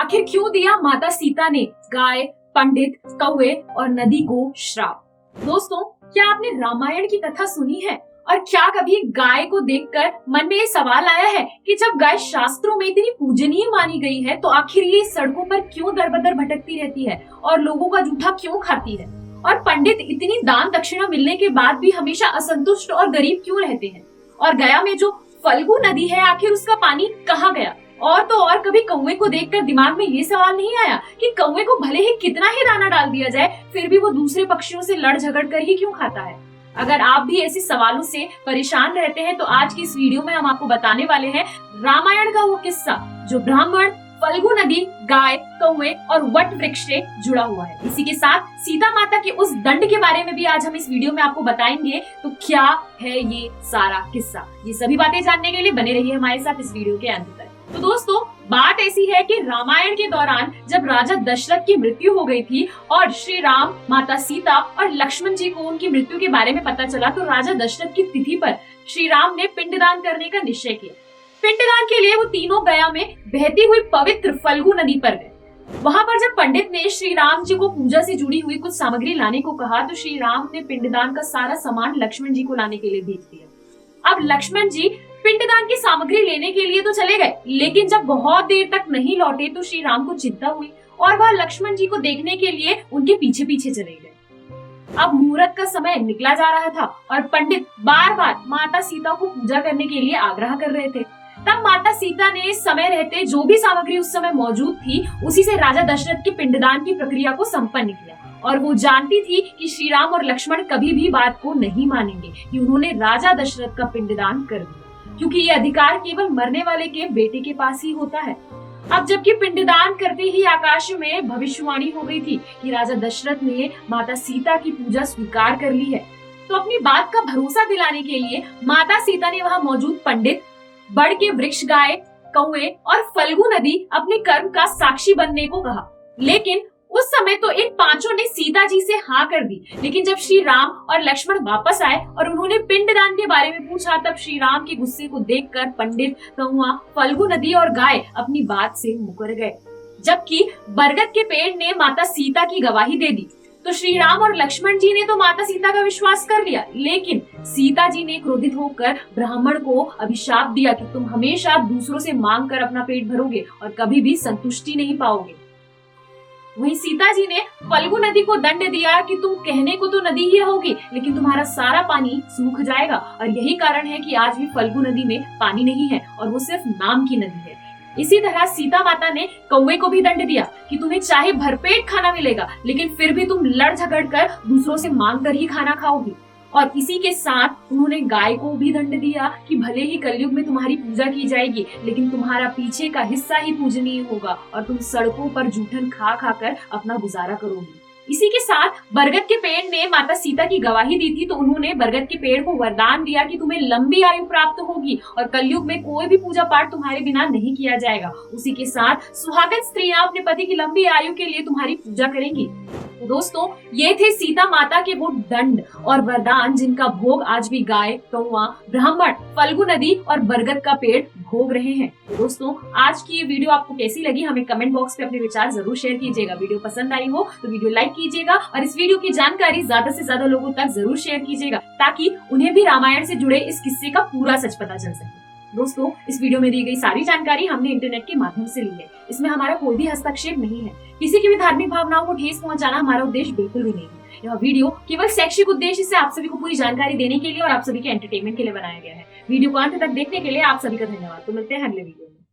आखिर क्यों दिया माता सीता ने गाय, पंडित, कौवे और नदी को श्राप? दोस्तों, क्या आपने रामायण की कथा सुनी है? और क्या कभी गाय को देखकर मन में ये सवाल आया है कि जब गाय शास्त्रों में इतनी पूजनीय मानी गई है तो आखिर ये सड़कों पर क्यों दर-बदर भटकती रहती है और लोगों का जूठा क्यों खाती है? और पंडित इतनी दान दक्षिणा मिलने के बाद भी हमेशा असंतुष्ट और गरीब क्यों रहते हैं? और गया में जो फल्गु नदी है, आखिर उसका पानी कहाँ गया? और तो और कभी कौवे को देखकर दिमाग में ये सवाल नहीं आया कि कौवे को भले ही कितना ही दाना डाल दिया जाए, फिर भी वो दूसरे पक्षियों से लड़ झगड़ कर ही क्यों खाता है? अगर आप भी ऐसे सवालों से परेशान रहते हैं तो आज की इस वीडियो में हम आपको बताने वाले हैं रामायण का वो किस्सा जो ब्राह्मण, फल्गु नदी, गाय, कौवे और वट वृक्ष से जुड़ा हुआ है। इसी के साथ सीता माता के उस दंड के बारे में भी आज हम इस वीडियो में आपको बताएंगे। तो क्या है ये सारा किस्सा? ये सभी बातें जानने के लिए बने रहिए हमारे साथ इस वीडियो के अंत तक। तो दोस्तों, बात ऐसी है कि रामायण के दौरान जब राजा दशरथ की मृत्यु हो गई थी और श्री राम, माता सीता और लक्ष्मण जी को उनकी मृत्यु के बारे में पता चला, तो राजा दशरथ की तिथि पर श्री राम ने पिंडदान करने का निश्चय किया। पिंडदान के लिए वो तीनों गया में बहती हुई पवित्र फल्गु नदी पर गए। वहां पर जब पंडित ने श्री राम जी को पूजा से जुड़ी हुई कुछ सामग्री लाने को कहा तो श्री राम ने पिंडदान का सारा सामान लक्ष्मण जी को लाने के लिए भेज दिया। अब लक्ष्मण जी पिंडदान की सामग्री लेने के लिए तो चले गए, लेकिन जब बहुत देर तक नहीं लौटे तो श्री राम को चिंता हुई और वह लक्ष्मण जी को देखने के लिए उनके पीछे पीछे चले गए। अब मुहूर्त का समय निकला जा रहा था और पंडित बार बार माता सीता को पूजा करने के लिए आग्रह कर रहे थे। तब माता सीता ने समय रहते जो भी सामग्री उस समय मौजूद थी उसी से राजा दशरथ के पिंडदान की प्रक्रिया को संपन्न किया। और वो जानती थी कि श्री राम और लक्ष्मण कभी भी बात को नहीं मानेंगे कि उन्होंने राजा दशरथ का पिंडदान कर दिया, क्योंकि ये अधिकार केवल मरने वाले के बेटे के पास ही होता है। अब जबकि पिंडदान करते ही आकाश में भविष्यवाणी हो गई थी कि राजा दशरथ ने माता सीता की पूजा स्वीकार कर ली है, तो अपनी बात का भरोसा दिलाने के लिए माता सीता ने वहाँ मौजूद पंडित, बड़ के वृक्ष, गाय, कौवे और फल्गु नदी अपने कर्म का साक्षी बनने को कहा। लेकिन उस समय तो इन पांचों ने सीता जी से हाँ कर दी। लेकिन जब श्री राम और लक्ष्मण वापस आए और उन्होंने पिंडदान के बारे में पूछा, तब श्री राम के गुस्से को देखकर पंडित, कौवा, फल्गु नदी और गाय अपनी बात से मुकर गए। जबकि बरगद के पेड़ ने माता सीता की गवाही दे दी, तो श्री राम और लक्ष्मण जी ने तो माता सीता का विश्वास कर लिया, लेकिन सीता जी ने क्रोधित होकर ब्राह्मण को अभिशाप दिया कि तुम हमेशा दूसरों से मांग कर अपना पेट भरोगे और कभी भी संतुष्टि नहीं पाओगे। वहीं सीता जी ने फल्गु नदी को दंड दिया कि तुम कहने को तो नदी ही होगी, लेकिन तुम्हारा सारा पानी सूख जाएगा। और यही कारण है कि आज भी फल्गु नदी में पानी नहीं है और वो सिर्फ नाम की नदी है। इसी तरह सीता माता ने कौवे को भी दंड दिया कि तुम्हें चाहे भरपेट खाना मिलेगा, लेकिन फिर भी तुम लड़ झगड़ कर दूसरों से मांग कर ही खाना खाओगी। और इसी के साथ उन्होंने गाय को भी दंड दिया कि भले ही कलयुग में तुम्हारी पूजा की जाएगी, लेकिन तुम्हारा पीछे का हिस्सा ही पूजनीय होगा और तुम सड़कों पर जूठन खा खा कर अपना गुजारा करोगी। इसी के साथ बरगद के पेड़ ने माता सीता की गवाही दी थी, तो उन्होंने बरगद के पेड़ को वरदान दिया कि तुम्हें लंबी आयु प्राप्त होगी और कलयुग में कोई भी पूजा पाठ तुम्हारे बिना नहीं किया जाएगा। उसी के साथ सुहागन स्त्रियां अपने पति की लंबी आयु के लिए तुम्हारी पूजा करेंगी। तो दोस्तों, ये थे सीता माता के वो दंड और वरदान जिनका भोग आज भी गाय, कौवा, ब्राह्मण, फल्गु नदी और बरगद का पेड़ भोग रहे हैं। तो दोस्तों, आज की ये वीडियो आपको कैसी लगी हमें कमेंट बॉक्स पे अपने विचार जरूर शेयर कीजिएगा। वीडियो पसंद आई हो तो वीडियो लाइक कीजिएगा और इस वीडियो की जानकारी ज्यादा से ज्यादा लोगों तक जरूर शेयर कीजिएगा, ताकि उन्हें भी रामायण से जुड़े इस किस्से का पूरा सच पता चल सके। दोस्तों, इस वीडियो में दी गई सारी जानकारी हमने इंटरनेट के माध्यम से ली है। इसमें हमारा कोई भी हस्तक्षेप नहीं है। किसी की भी धार्मिक भावनाओं को ठेस पहुंचाना हमारा उद्देश्य बिल्कुल भी नहीं है। यह वीडियो केवल शैक्षिक उद्देश्य से आप सभी को पूरी जानकारी देने के लिए और आप सभी के एंटरटेनमेंट के लिए बनाया गया है। वीडियो को अंत तक देखने के लिए आप सभी का धन्यवाद। तो मिलते हैं अगले वीडियो में।